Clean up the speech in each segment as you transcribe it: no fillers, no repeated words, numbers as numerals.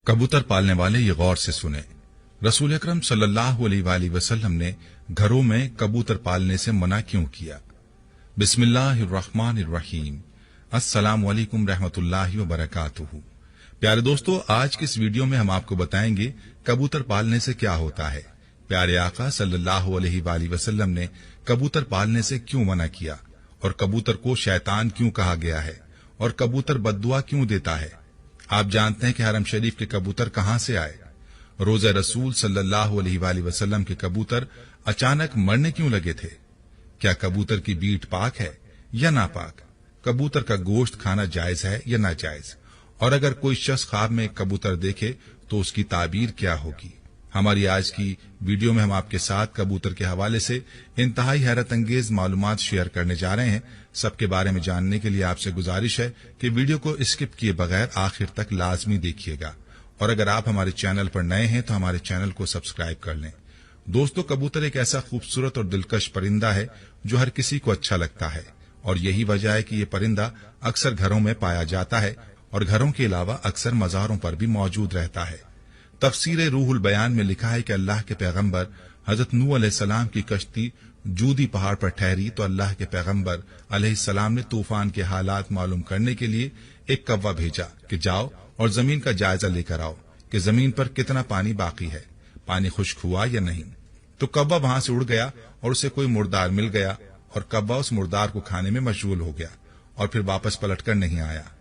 कबूतर पालने वाले ये गौर से सुने। रसूल अकरम सल्लल्लाहु अलैहि वसल्लम ने घरों में कबूतर पालने से मना क्यों किया? बिस्मिल्लाहिर्रहमानिर्रहीम। अस्सलामु अलैकुम रहमतुल्लाहि व बरकातुहू। प्यारे दोस्तों, आज की इस वीडियो में हम आपको बताएंगे कबूतर पालने से क्या होता है। प्यारे आका सल्लल्लाहु अलैहि वसल्लम ने कबूतर पालने से क्यों मना किया, और कबूतर को शैतान क्यों कहा गया है, और कबूतर बद्दुआ क्यों देता है। आप जानते हैं कि हरम शरीफ के कबूतर कहां से आए? रोज़े रसूल सल्लल्लाहु अलैहि वसल्लम के कबूतर अचानक मरने क्यों लगे थे? क्या कबूतर की बीट पाक है या नापाक? कबूतर का गोश्त खाना जायज है या नाजायज? और अगर कोई शख्स ख्वाब में एक कबूतर देखे तो उसकी ताबीर क्या होगी? हमारी आज की वीडियो में हम आपके साथ कबूतर के हवाले से इंतहाई हैरत अंगेज मालूमात शेयर करने जा रहे हैं। सबके बारे में जानने के लिए आपसे गुजारिश है कि वीडियो को स्किप किए बगैर आखिर तक लाजमी देखिएगा, और अगर आप हमारे चैनल पर नए हैं तो हमारे चैनल को सब्सक्राइब कर लें। दोस्तों, कबूतर एक ऐसा खूबसूरत और दिलकश परिंदा है जो हर किसी को अच्छा लगता है, और यही वजह है कि ये परिंदा अक्सर घरों में पाया जाता है और घरों के अलावा अक्सर मज़ारों पर भी मौजूद रहता है। तफसीर रूहुल बयान में लिखा है कि अल्लाह के पैगंबर हजरत नूह अलैहिस्सलाम की कश्ती जूदी पहाड़ पर ठहरी तो अल्लाह के पैगंबर अलैहिस्सलाम ने तूफान के हालात मालूम करने के लिए एक कौवा भेजा कि जाओ और जमीन का जायजा लेकर आओ कि जमीन पर कितना पानी बाकी है, पानी खुश्क हुआ या नहीं। तो कौवा वहां से उड़ गया और उसे कोई मुर्दार मिल गया, और कौवा उस मुर्दार को खाने में मशगूल हो गया और फिर वापस पलटकर नहीं आया।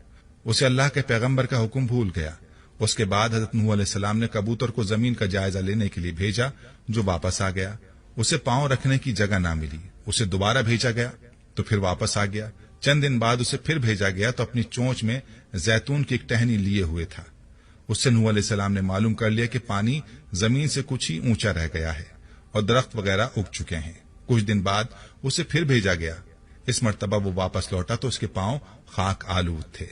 उसे अल्लाह के पैगंबर का हुक्म भूल गया। उसके बाद हजरत नूह अलैहिस्सलाम ने कबूतर को जमीन का जायजा लेने के लिए भेजा, जो वापस आ गया। उसे पांव रखने की जगह ना मिली, उसे दोबारा भेजा गया तो फिर वापस आ गया। चंद दिन बाद उसे फिर भेजा गया तो अपनी चोंच में जैतून की एक टहनी लिए हुए था। उससे नूह अलैहिस्सलाम ने मालूम कर लिया कि पानी जमीन से कुछ ही ऊंचा रह गया है और दरख्त वगैरह उग चुके हैं। कुछ दिन बाद उसे फिर भेजा गया। इस मर्तबा वो वापस लौटा तो उसके पांव खाक आलूद थे।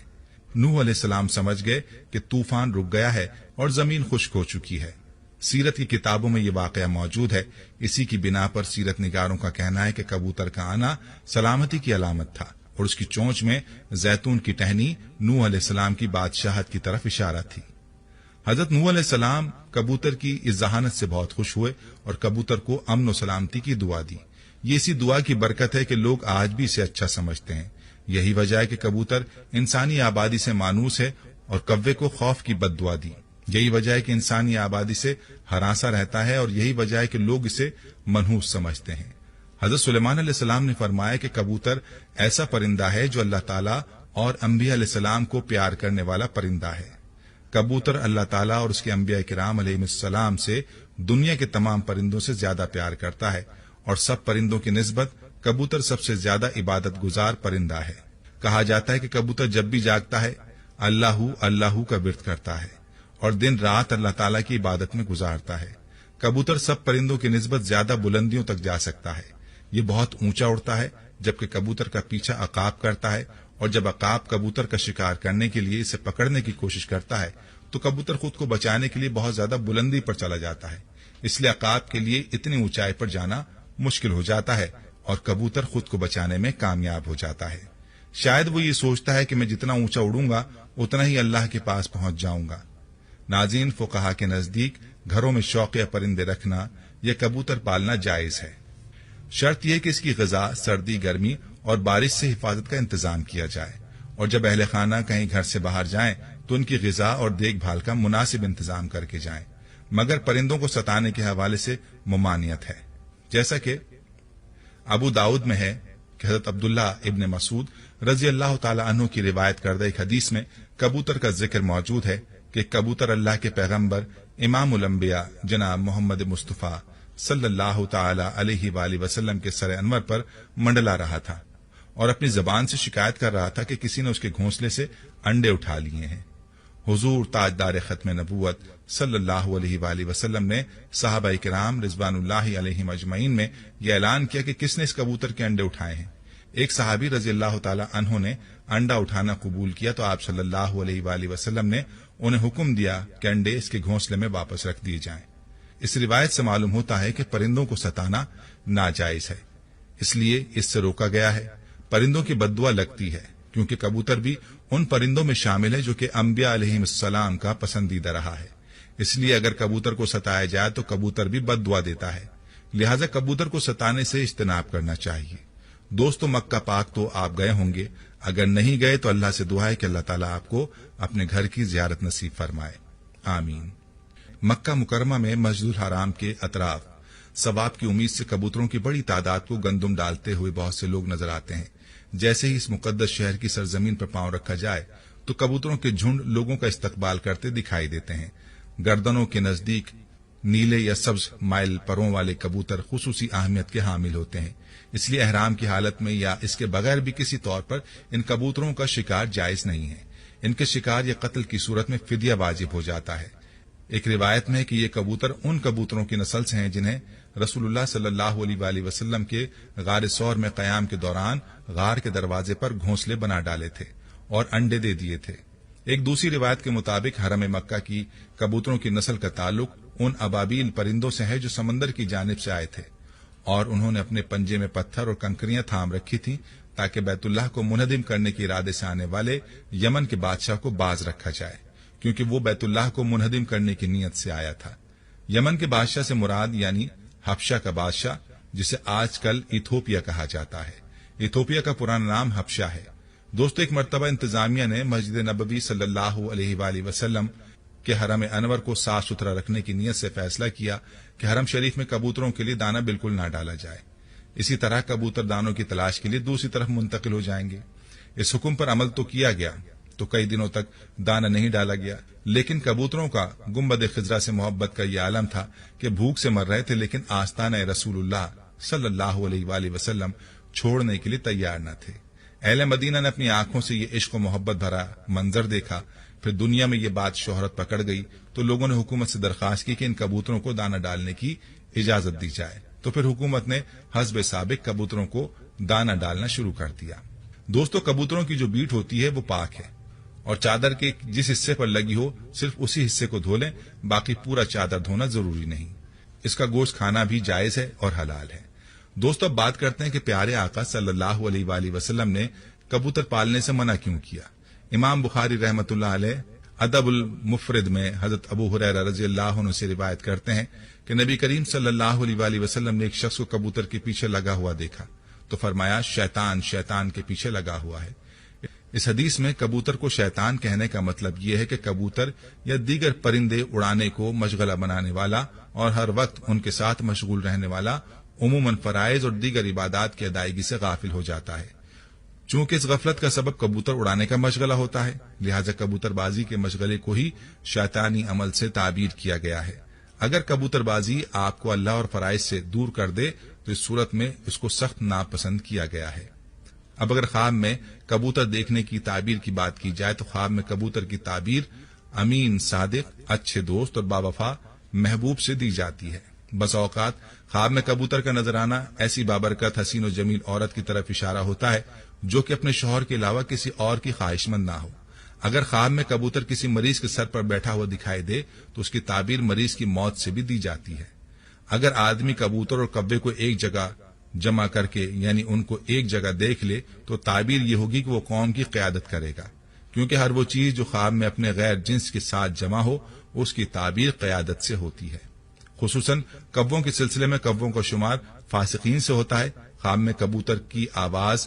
नूह अलैहिस्सलाम समझ गए कि तूफान रुक गया है और जमीन खुश्क हो चुकी है। सीरत की किताबों में ये वाकया मौजूद है। इसी की बिना पर सीरत निगारों का कहना है कि कबूतर का आना सलामती की अलामत था और उसकी चोंच में जैतून की टहनी नूह अलैहिस्सलाम की बादशाहत की तरफ इशारा थी। हजरत नूह अलैहिस्सलाम कबूतर की इस जहानत से बहुत खुश हुए और कबूतर को अमन और सलामती की दुआ दी। ये इसी दुआ की बरकत है कि लोग आज भी इसे अच्छा समझते हैं। यही वजह है कि कबूतर इंसानी आबादी से मानूस है और कव्वे को खौफ की बद्दुआ दी। यही वजह है कि इंसानी आबादी से हरासा रहता है, और यही वजह है कि लोग इसे मनहूस समझते हैं। हजरत सुलेमान अलैहिस्सलाम ने फरमाया कि कबूतर ऐसा परिंदा है जो अल्लाह ताला और अंबिया अलैहिस्सलाम को प्यार करने वाला परिंदा है। कबूतर अल्लाह ताला और उसके अंबिया किराम अलैहिस्सलाम से दुनिया के तमाम परिंदों से ज्यादा प्यार करता है, और सब परिंदों की निस्बत कबूतर सबसे ज्यादा इबादत गुजार परिंदा है। कहा जाता है कि कबूतर जब भी जागता है अल्लाहू अल्लाहू का विर्द करता है और दिन रात अल्लाह ताला की इबादत में गुजारता है। कबूतर सब परिंदों की निस्बत ज्यादा बुलंदियों तक जा सकता है। ये बहुत ऊंचा उड़ता है, जबकि कबूतर का पीछा अकाब करता है, और जब अकाब कबूतर का शिकार करने के लिए इसे पकड़ने की कोशिश करता है तो कबूतर खुद को बचाने के लिए बहुत ज्यादा बुलंदी पर चला जाता है। इसलिए अकाब के लिए इतनी ऊंचाई पर जाना मुश्किल हो जाता है और कबूतर खुद को बचाने में कामयाब हो जाता है। शायद वो ये सोचता है कि मैं जितना ऊंचा उड़ूंगा उतना ही अल्लाह के पास पहुंच जाऊंगा। नाज़रीन, फुक़हा के नजदीक घरों में शौकिया परिंदे रखना या कबूतर पालना जायज है। शर्त यह कि इसकी ग़िज़ा सर्दी, गर्मी और बारिश से हिफाजत का इंतजाम किया जाए, और जब अहले खाना कहीं घर से बाहर जाएं तो उनकी ग़िज़ा और देखभाल का मुनासिब इंतजाम करके जाएं। मगर परिंदों को सताने के हवाले से मुमानियत है। जैसा कि अबू दाऊद में है कि हज़रत अब्दुल्ला इब्न मसूद रज़ी अल्लाह ताला अन्हु की रिवायत करदा एक हदीस में कबूतर का जिक्र मौजूद है कि कबूतर अल्लाह के पैगंबर इमामुल अंबिया जनाब मोहम्मद मुस्तफ़ा सल्लल्लाहु ताला अलैहि वसल्लम के सर अनवर पर मंडला रहा था और अपनी जबान से शिकायत कर रहा था कि किसी ने उसके घोंसले से अंडे उठा लिए हैं। हुजूर ताजदार खत्म नबूवत सल्लल्लाहु अलैहि वसल्लम ने सहाबा किराम रिज़वानुल्लाहि अलैहिम अजमईन में यह ऐलान किया कि किसने इस कबूतर के अंडे उठाए हैं। एक सहाबी रज़ी अल्लाह ताला अन्हु ने अंडा उठाना कबूल किया तो आप सल्लल्लाहु अलैहि वसल्लम ने उन्हें हुक्म दिया कि अंडे इसके घोंसले में वापस रख दिए जाएं। इस रिवायत से मालूम होता है कि परिंदों को सताना नाजायज है, इसलिए इससे रोका गया है। परिंदों की बद्दुआ लगती है क्योंकि कबूतर भी ان پرندوں میں شامل ہے جو کہ انبیاء علیہم السلام کا پسندیدہ رہا ہے، اس لیے اگر کبوتر کو ستایا جائے تو کبوتر بھی بد دعا دیتا ہے، لہٰذا کبوتر کو ستانے سے اجتناب کرنا چاہیے۔ دوستو، مکہ پاک تو آپ گئے ہوں گے، اگر نہیں گئے تو اللہ سے دعا ہے کہ اللہ تعالیٰ آپ کو اپنے گھر کی زیارت نصیب فرمائے، آمین۔ مکہ مکرمہ میں مسجد الحرام کے اطراف ثواب کی امید سے کبوتروں کی بڑی تعداد کو گندم ڈالتے ہوئے بہت سے لوگ نظر آتے ہیں۔ جیسے ہی اس مقدس شہر کی سرزمین پر پاؤں رکھا جائے تو کبوتروں کے جھنڈ لوگوں کا استقبال کرتے دکھائی دیتے ہیں۔ گردنوں کے نزدیک نیلے یا سبز مائل پروں والے کبوتر خصوصی اہمیت کے حامل ہوتے ہیں، اس لیے احرام کی حالت میں یا اس کے بغیر بھی کسی طور پر ان کبوتروں کا شکار جائز نہیں ہے۔ ان کے شکار یا قتل کی صورت میں فدیہ واجب ہو جاتا ہے۔ ایک روایت میں ہے کہ یہ کبوتر ان کبوتروں کی نسل سے ہیں جنہیں رسول اللہ صلی اللہ علیہ وآلہ وسلم کے غار ثور میں قیام کے دوران غار کے دروازے پر گھونسلے بنا ڈالے تھے اور انڈے دے دیے تھے۔ ایک دوسری روایت کے مطابق حرم مکہ کی کبوتروں کی نسل کا تعلق ان ابابیل پرندوں سے ہے جو سمندر کی جانب سے آئے تھے، اور انہوں نے اپنے پنجے میں پتھر اور کنکریاں تھام رکھی تھیں تاکہ بیت اللہ کو منہدم کرنے کے ارادے سے آنے والے یمن کے بادشاہ کو باز رکھا جائے، کیونکہ وہ بیت اللہ کو منہدم کرنے کی نیت سے آیا تھا۔ یمن کے بادشاہ سے مراد یعنی حبشہ کا بادشاہ، جسے آج کل ایتھوپیا کہا جاتا ہے۔ ایتھوپیا کا پرانا نام حبشہ ہے۔ دوستو، ایک مرتبہ انتظامیہ نے مسجد نبوی صلی اللہ علیہ وآلہ وسلم کے حرم انور کو صاف ستھرا رکھنے کی نیت سے فیصلہ کیا کہ حرم شریف میں کبوتروں کے لیے دانہ بالکل نہ ڈالا جائے، اسی طرح کبوتر دانوں کی تلاش کے لیے دوسری طرف منتقل ہو جائیں گے۔ اس حکم پر عمل تو کیا گیا، تو کئی دنوں تک دانہ نہیں ڈالا گیا، لیکن کبوتروں کا گنبد خضرا سے محبت کا یہ عالم تھا کہ بھوک سے مر رہے تھے، لیکن آستانہ رسول اللہ صلی اللہ علیہ وآلہ وسلم چھوڑنے کے لیے تیار نہ تھے۔ اہل مدینہ نے اپنی آنکھوں سے یہ عشق و محبت بھرا منظر دیکھا، پھر دنیا میں یہ بات شہرت پکڑ گئی تو لوگوں نے حکومت سے درخواست کی کہ ان کبوتروں کو دانہ ڈالنے کی اجازت دی جائے، تو پھر حکومت نے حسب سابق کبوتروں کو دانہ ڈالنا شروع کر دیا۔ دوستو، کبوتروں کی جو بیٹ ہوتی ہے وہ پاک ہے، اور چادر کے جس حصے پر لگی ہو صرف اسی حصے کو دھو لیں، باقی پورا چادر دھونا ضروری نہیں۔ اس کا گوشت کھانا بھی جائز ہے اور حلال ہے۔ دوستو، اب بات کرتے ہیں کہ پیارے آقا صلی اللہ علیہ وآلہ وسلم نے کبوتر پالنے سے منع کیوں کیا۔ امام بخاری رحمۃ اللہ علیہ ادب المفرد میں حضرت ابو ہریرہ رضی اللہ عنہ سے روایت کرتے ہیں کہ نبی کریم صلی اللہ علیہ وآلہ وسلم نے ایک شخص کو کبوتر کے پیچھے لگا ہوا دیکھا تو فرمایا، شیطان شیطان کے پیچھے لگا ہوا ہے۔ اس حدیث میں کبوتر کو شیطان کہنے کا مطلب یہ ہے کہ کبوتر یا دیگر پرندے اڑانے کو مشغلہ بنانے والا اور ہر وقت ان کے ساتھ مشغول رہنے والا عموماً فرائض اور دیگر عبادات کی ادائیگی سے غافل ہو جاتا ہے۔ چونکہ اس غفلت کا سبب کبوتر اڑانے کا مشغلہ ہوتا ہے، لہذا کبوتر بازی کے مشغلے کو ہی شیطانی عمل سے تعبیر کیا گیا ہے۔ اگر کبوتر بازی آپ کو اللہ اور فرائض سے دور کر دے تو اس صورت میں اس کو سخت ناپسند کیا گیا ہے۔ اب اگر خواب میں کبوتر دیکھنے کی تعبیر کی بات کی جائے تو خواب میں کبوتر کی تعبیر امین، صادق، اچھے دوست اور باوفا محبوب سے دی جاتی ہے۔ بس اوقات خواب میں کبوتر کا نظر آنا ایسی بابرکت حسین و جمیل عورت کی طرف اشارہ ہوتا ہے جو کہ اپنے شوہر کے علاوہ کسی اور کی خواہش مند نہ ہو۔ اگر خواب میں کبوتر کسی مریض کے سر پر بیٹھا ہوا دکھائی دے تو اس کی تعبیر مریض کی موت سے بھی دی جاتی ہے۔ اگر آدمی کبوتر اور کبے کو ایک جگہ جمع کر کے یعنی ان کو ایک جگہ دیکھ لے تو تعبیر یہ ہوگی کہ وہ قوم کی قیادت کرے گا، کیونکہ ہر وہ چیز جو خواب میں اپنے غیر جنس کے ساتھ جمع ہو اس کی تعبیر قیادت سے ہوتی ہے۔ خصوصاً کبوں کے سلسلے میں کبوں کا شمار فاسقین سے ہوتا ہے۔ خواب میں کبوتر کی آواز